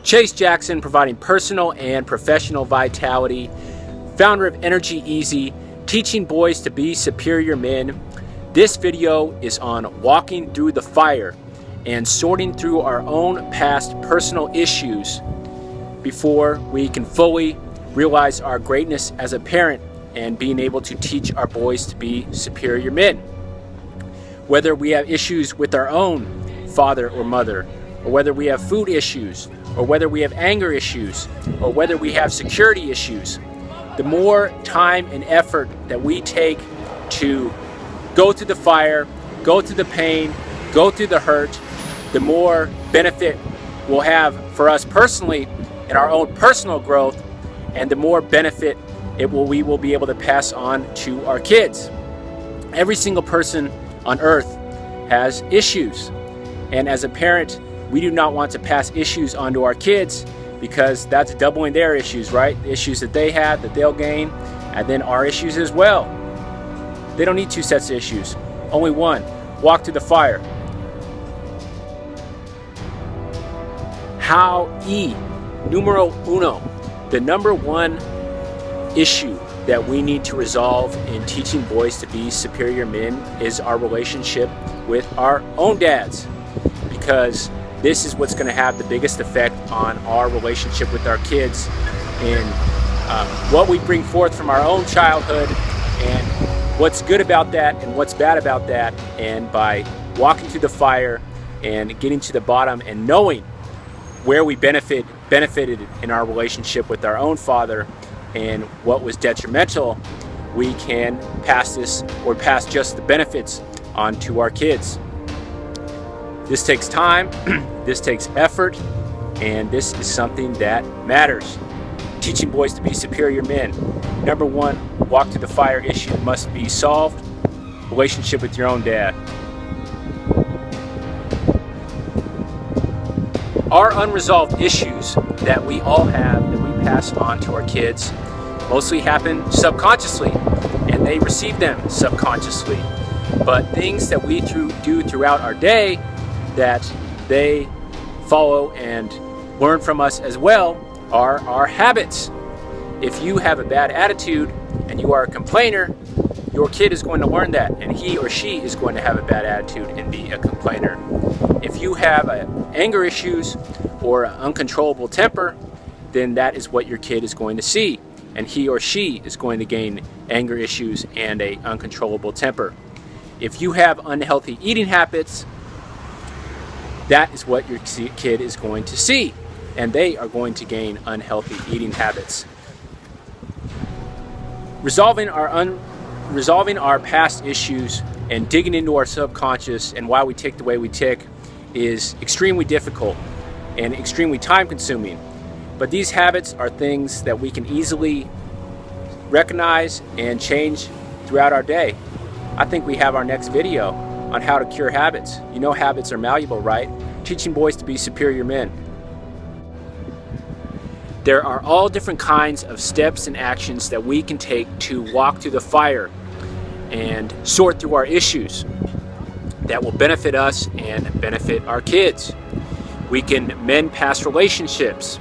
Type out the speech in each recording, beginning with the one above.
Chase Jackson, providing personal and professional vitality, founder of Energy Easy, teaching boys to be superior men. This video is on walking through the fire and sorting through our own past personal issues before we can fully realize our greatness as a parent and being able to teach our boys to be superior men. Whether we have issues with our own father or mother, or whether we have food issues, or whether we have anger issues, or whether we have security issues, the more time and effort that we take to go through the fire, go through the pain, go through the hurt, the more benefit we'll have for us personally in our own personal growth, and the more benefit we will be able to pass on to our kids. Every single person on earth has issues, and as a parent, we do not want to pass issues on to our kids, because that's doubling their issues, right? The issues that they have, that they'll gain, and then our issues as well. They don't need two sets of issues, only one. Walk through the fire. How numero uno, the number one issue that we need to resolve in teaching boys to be superior men is our relationship with our own dads, because this is what's going to have the biggest effect on our relationship with our kids and what we bring forth from our own childhood and what's good about that and what's bad about that. And by walking through the fire and getting to the bottom and knowing where we benefited in our relationship with our own father and what was detrimental, we can pass this or pass just the benefits on to our kids. This takes time, this takes effort, and this is something that matters. Teaching boys to be superior men. Number one, walk through the fire issue must be solved. Relationship with your own dad. Our unresolved issues that we all have, that we pass on to our kids, mostly happen subconsciously, and they receive them subconsciously. But things that we do throughout our day that they follow and learn from us as well are our habits. If you have a bad attitude and you are a complainer, your kid is going to learn that, and he or she is going to have a bad attitude and be a complainer. If you have anger issues or an uncontrollable temper, then that is what your kid is going to see, and he or she is going to gain anger issues and an uncontrollable temper. If you have unhealthy eating habits, that is what your kid is going to see, and they are going to gain unhealthy eating habits. Resolving our past issues and digging into our subconscious and why we tick the way we tick is extremely difficult and extremely time consuming. But these habits are things that we can easily recognize and change throughout our day. I think we have our next video on how to cure habits. You know habits are malleable, right? Teaching boys to be superior men. There are all different kinds of steps and actions that we can take to walk through the fire and sort through our issues that will benefit us and benefit our kids. We can mend past relationships.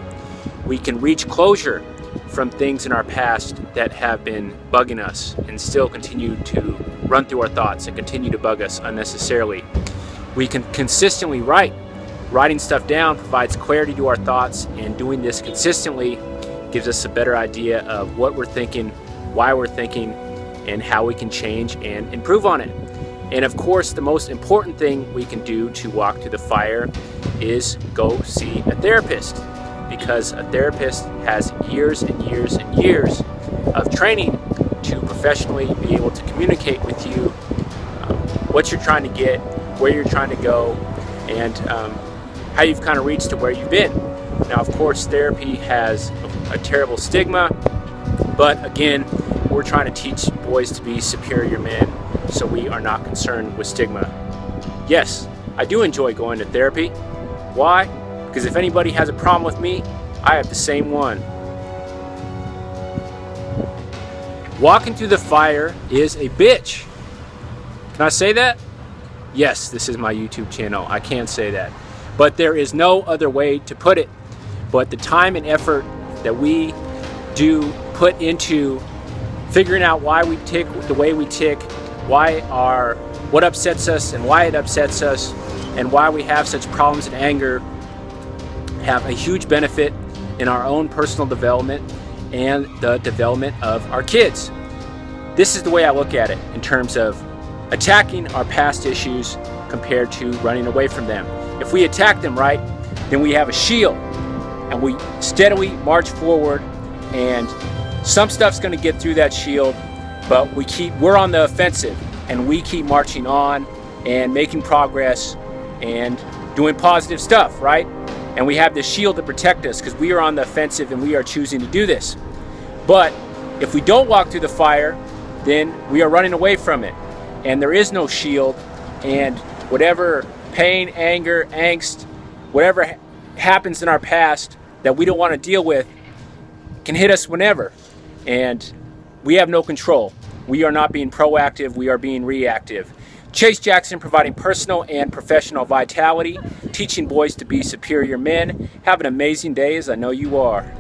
We can reach closure from things in our past that have been bugging us and still continue to run through our thoughts and continue to bug us unnecessarily. We can consistently write. Writing stuff down provides clarity to our thoughts, and doing this consistently gives us a better idea of what we're thinking, why we're thinking, and how we can change and improve on it. And of course, the most important thing we can do to walk through the fire is go see a therapist, because a therapist has years and years and years of training to professionally be able to communicate with you what you're trying to get, where you're trying to go, and how you've kind of reached to where you've been. Now, of course, therapy has a terrible stigma, but again, we're trying to teach boys to be superior men, so we are not concerned with stigma. Yes, I do enjoy going to therapy. Why? Because if anybody has a problem with me, I have the same one. Walking through the fire is a bitch. Can I say that? Yes, this is my YouTube channel. I can say that. But there is no other way to put it. but the time and effort that we do put into figuring out why we tick the way we tick, what upsets us and why it upsets us, and why we have such problems and anger, have a huge benefit in our own personal development and the development of our kids. This is the way I look at it in terms of attacking our past issues compared to running away from them. If we attack them right, then we have a shield and we steadily march forward, and some stuff's going to get through that shield, but we're on the offensive and we keep marching on and making progress and doing positive stuff, right? And we have this shield to protect us because we are on the offensive and we are choosing to do this. But if we don't walk through the fire, then we are running away from it. And there is no shield, and whatever pain, anger, angst, whatever happens in our past that we don't want to deal with can hit us whenever. And we have no control. We are not being proactive, we are being reactive. Chase Jackson, providing personal and professional vitality, teaching boys to be superior men. Have an amazing day, as I know you are.